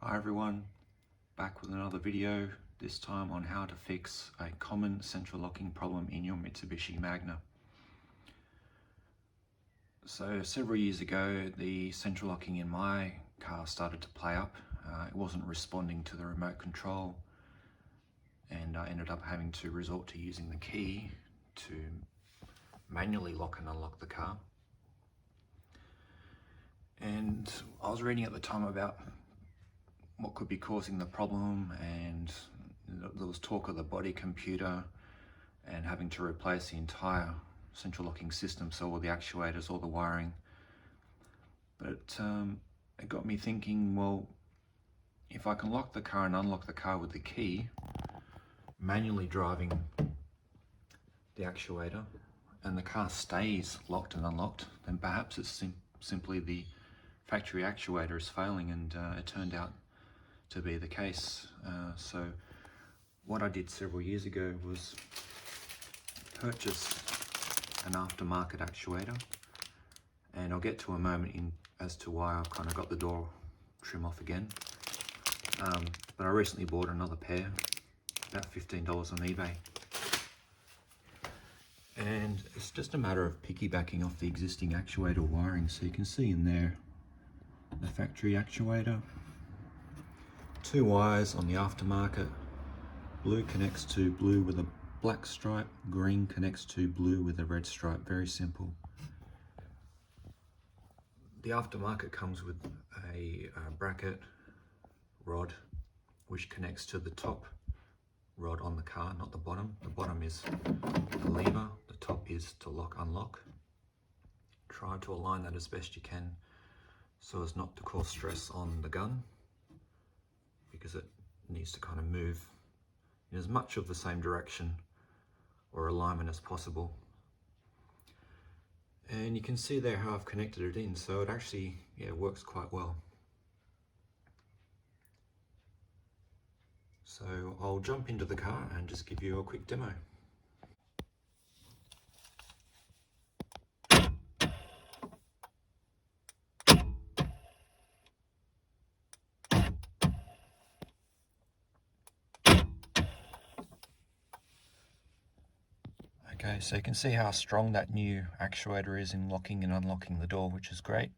Hi everyone, back with another video, this time on how to fix a common central locking problem in your Mitsubishi Magna. So several years ago, the central locking in my car started to play up. It wasn't responding to the remote control, and I ended up having to resort to using the key to manually lock and unlock the car. And I was reading at the time about what could be causing the problem, and there was talk of the body computer and having to replace the entire central locking system, so all the actuators, all the wiring. But it got me thinking, well, if I can lock the car and unlock the car with the key, manually driving the actuator, and the car stays locked and unlocked, then perhaps it's simply the factory actuator is failing, and it turned out to be the case. So what I did several years ago was purchase an aftermarket actuator, and I'll get to a moment as to why I've kind of got the door trim off again. But I recently bought another pair, about $15 on eBay. And it's just a matter of piggybacking off the existing actuator wiring. So you can see in there the factory actuator, 2 wires on the aftermarket. Blue connects to blue with a black stripe, green connects to blue with a red stripe. Very simple. The aftermarket comes with a bracket rod which connects to the top rod on the car, not the bottom. The bottom is the lever, the top is to lock, unlock. Try to align that as best you can so as not to cause stress on the gun, because it needs to kind of move in as much of the same direction or alignment as possible. And you can see there how I've connected it in, so it actually works quite well. So I'll jump into the car and just give you a quick demo. Okay, so you can see how strong that new actuator is in locking and unlocking the door, which is great.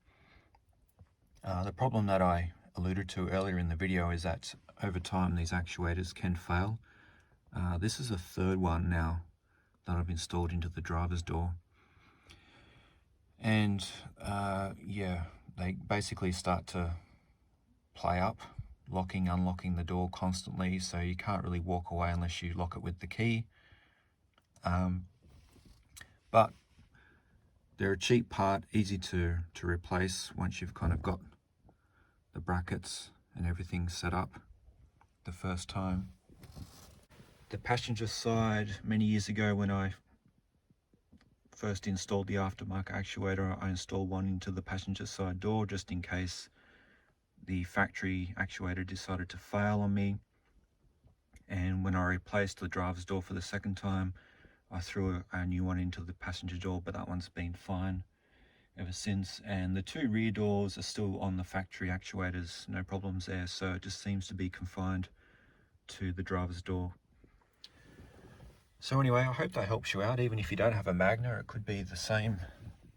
The problem that I alluded to earlier in the video is that over time these actuators can fail. This is the third one now that I've installed into the driver's door. And they basically start to play up, locking, unlocking the door constantly, so you can't really walk away unless you lock it with the key. But they're a cheap part, easy to replace once you've kind of got the brackets and everything set up the first time. The passenger side, many years ago when I first installed the aftermarket actuator, I installed one into the passenger side door just in case the factory actuator decided to fail on me. And when I replaced the driver's door for the second time, I threw a new one into the passenger door, but that one's been fine ever since. And the 2 rear doors are still on the factory actuators, no problems there, so it just seems to be confined to the driver's door. So anyway, I hope that helps you out. Even if you don't have a Magna, it could be the same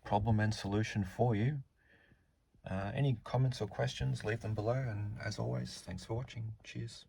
problem and solution for you. Any comments or questions, leave them below, and as always, thanks for watching. Cheers.